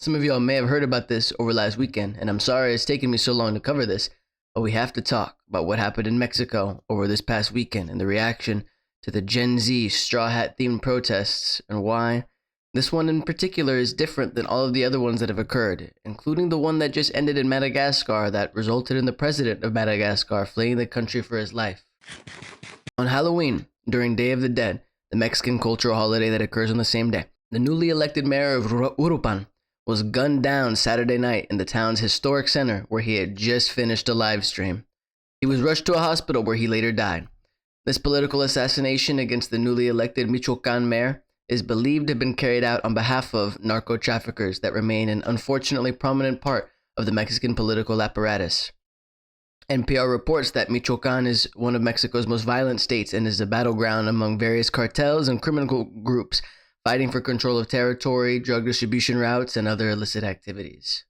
Some of y'all may have heard about this over last weekend, and I'm sorry it's taken me so long to cover this, but we have to talk about what happened in Mexico over this past weekend and the reaction to the Gen Z straw hat themed protests and why this one in particular is different than all of the other ones that have occurred, including the one that just ended in Madagascar that resulted in the president of Madagascar fleeing the country for his life. On Halloween, during Day of the Dead, the Mexican cultural holiday that occurs on the same day, the newly elected mayor of Urupan was gunned down Saturday night in the town's historic center where he had just finished a live stream. He was rushed to a hospital where he later died. This political assassination against the newly elected Michoacán mayor is believed to have been carried out on behalf of narco traffickers that remain an unfortunately prominent part of the Mexican political apparatus. NPR reports that Michoacán is one of Mexico's most violent states and is a battleground among various cartels and criminal groups fighting for control of territory, drug distribution routes, and other illicit activities.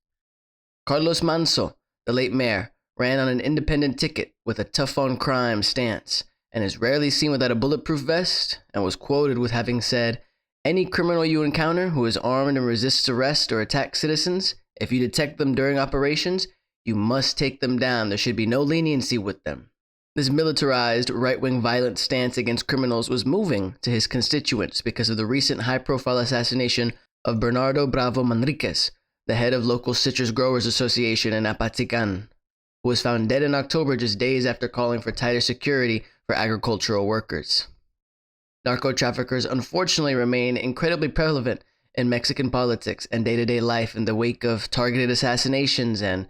Carlos Manzo, the late mayor, ran on an independent ticket with a tough-on-crime stance and is rarely seen without a bulletproof vest and was quoted with having said, "Any criminal you encounter who is armed and resists arrest or attacks citizens, if you detect them during operations, you must take them down. There should be no leniency with them." This militarized, right-wing violent stance against criminals was moving to his constituents because of the recent high-profile assassination of Bernardo Bravo Manriquez, the head of local Citrus Growers Association in Apatican, who was found dead in October just days after calling for tighter security for agricultural workers. Narco traffickers unfortunately remain incredibly prevalent in Mexican politics and day-to-day life in the wake of targeted assassinations and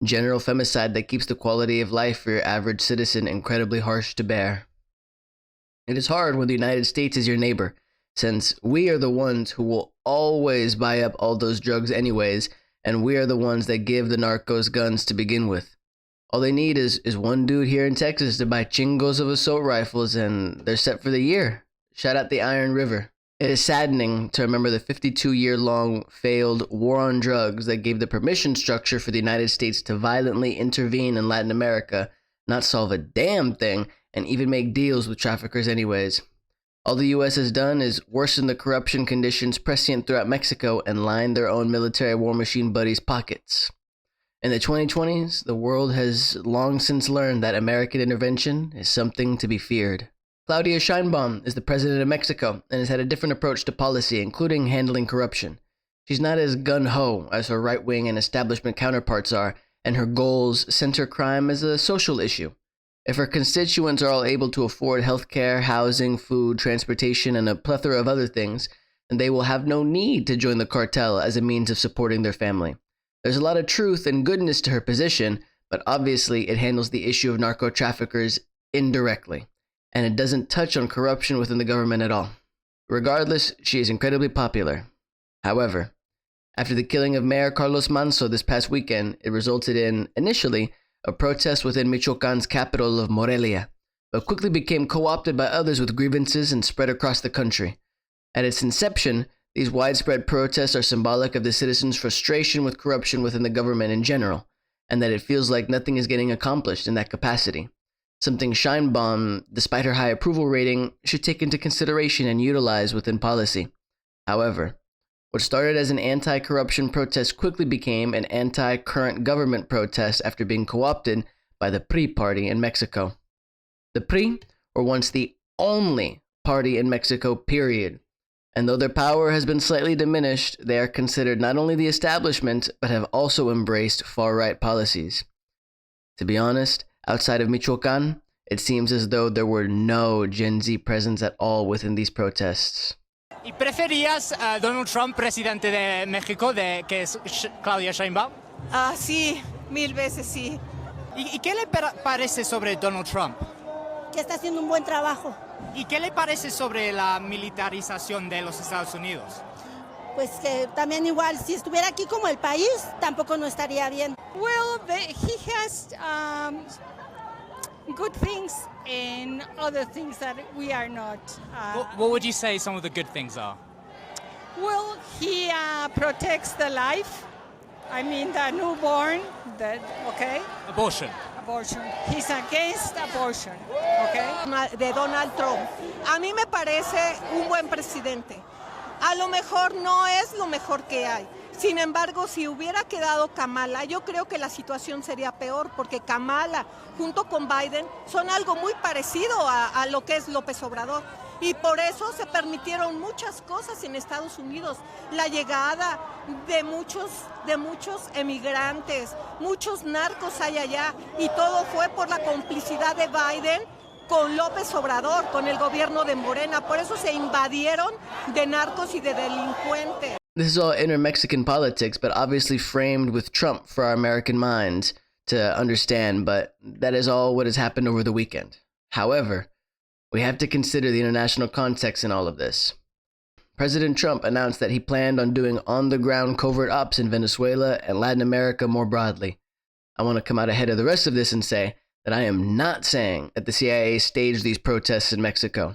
general femicide that keeps the quality of life for your average citizen incredibly harsh to bear. It is hard when the United States is your neighbor, since we are the ones who will always buy up all those drugs anyways, and we are the ones that give the narcos guns to begin with. All they need is one dude here in Texas to buy chingos of assault rifles and they're set for the year. Shout out the Iron River. It is saddening to remember the 52-year-long failed war on drugs that gave the permission structure for the United States to violently intervene in Latin America, not solve a damn thing, and even make deals with traffickers anyways. All the US has done is worsen the corruption conditions prescient throughout Mexico and line their own military war machine buddies' pockets. In the 2020s, the world has long since learned that American intervention is something to be feared. Claudia Sheinbaum is the president of Mexico and has had a different approach to policy, including handling corruption. She's not as gung-ho as her right-wing and establishment counterparts are, and her goals center crime as a social issue. If her constituents are all able to afford healthcare, housing, food, transportation, and a plethora of other things, then they will have no need to join the cartel as a means of supporting their family. There's a lot of truth and goodness to her position, but obviously it handles the issue of narco traffickers indirectly, and it doesn't touch on corruption within the government at all. Regardless, she is incredibly popular. However, after the killing of Mayor Carlos Manzo this past weekend, it resulted in, initially, a protest within Michoacán's capital of Morelia, but quickly became co-opted by others with grievances and spread across the country. At its inception, these widespread protests are symbolic of the citizens' frustration with corruption within the government in general, and that it feels like nothing is getting accomplished in that capacity. Something Sheinbaum, despite her high approval rating, should take into consideration and utilize within policy. However, what started as an anti-corruption protest quickly became an anti-current government protest after being co-opted by the PRI party in Mexico. The PRI were once the only party in Mexico, period. And though their power has been slightly diminished, they are considered not only the establishment, but have also embraced far-right policies. To be honest, outside of Michoacán, it seems as though there were no Gen Z presence at all within these protests. ¿Y preferías a Donald Trump, presidente de México, que es Claudia Sheinbaum? Sí, 1000 veces sí. ¿Y qué le parece sobre Donald Trump? Que está haciendo un buen trabajo. ¿Y qué le parece sobre la militarización de los Estados Unidos? Pues que también igual, si estuviera aquí como el país, tampoco no estaría bien. Well, he has good things and other things that we are not. What would you say some of the good things are? Well, he protects the life. I mean, the newborn, okay? Abortion. He's against abortion, okay? De Donald Trump. A mí me parece un buen presidente. A lo mejor no es lo mejor que hay. Sin embargo, si hubiera quedado Kamala, yo creo que la situación sería peor, porque Kamala, junto con Biden, son algo muy parecido a lo que es López Obrador. Y por eso se permitieron muchas cosas en Estados Unidos. La llegada de muchos emigrantes, muchos narcos hay allá. Y todo fue por la complicidad de Biden con López Obrador, con el gobierno de Morena. Por eso se invadieron de narcos y de delincuentes. This is all inner Mexican politics, but obviously framed with Trump for our American minds to understand, but that is all what has happened over the weekend. However, we have to consider the international context in all of this. President Trump announced that he planned on doing on-the-ground covert ops in Venezuela and Latin America more broadly. I want to come out ahead of the rest of this and say that I am not saying that the CIA staged these protests in Mexico.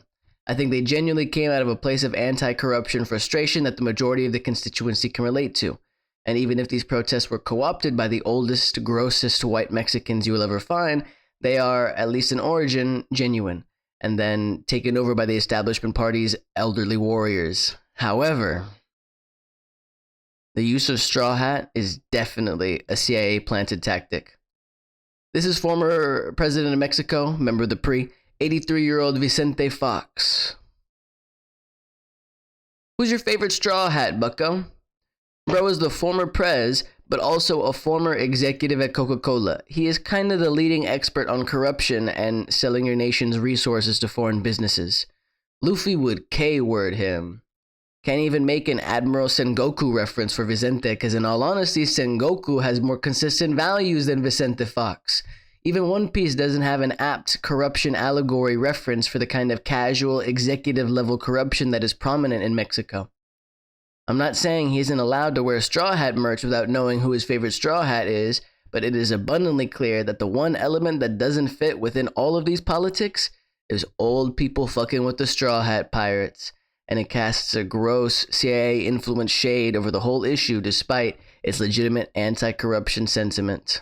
I think they genuinely came out of a place of anti-corruption frustration that the majority of the constituency can relate to. And even if these protests were co-opted by the oldest, grossest white Mexicans you will ever find, they are, at least in origin, genuine, and then taken over by the establishment party's elderly warriors. However, the use of straw hat is definitely a CIA-planted tactic. This is former President of Mexico, member of the PRI, 83-year-old Vicente Fox. Who's your favorite straw hat, bucko? Bro is the former prez, but also a former executive at Coca-Cola. He is kind of the leading expert on corruption and selling your nation's resources to foreign businesses. Luffy would K-word him. Can't even make an Admiral Sengoku reference for Vicente, because in all honesty, Sengoku has more consistent values than Vicente Fox. Even One Piece doesn't have an apt corruption allegory reference for the kind of casual, executive-level corruption that is prominent in Mexico. I'm not saying he isn't allowed to wear straw hat merch without knowing who his favorite straw hat is, but it is abundantly clear that the one element that doesn't fit within all of these politics is old people fucking with the straw hat pirates, and it casts a gross CIA-influenced shade over the whole issue despite its legitimate anti-corruption sentiment.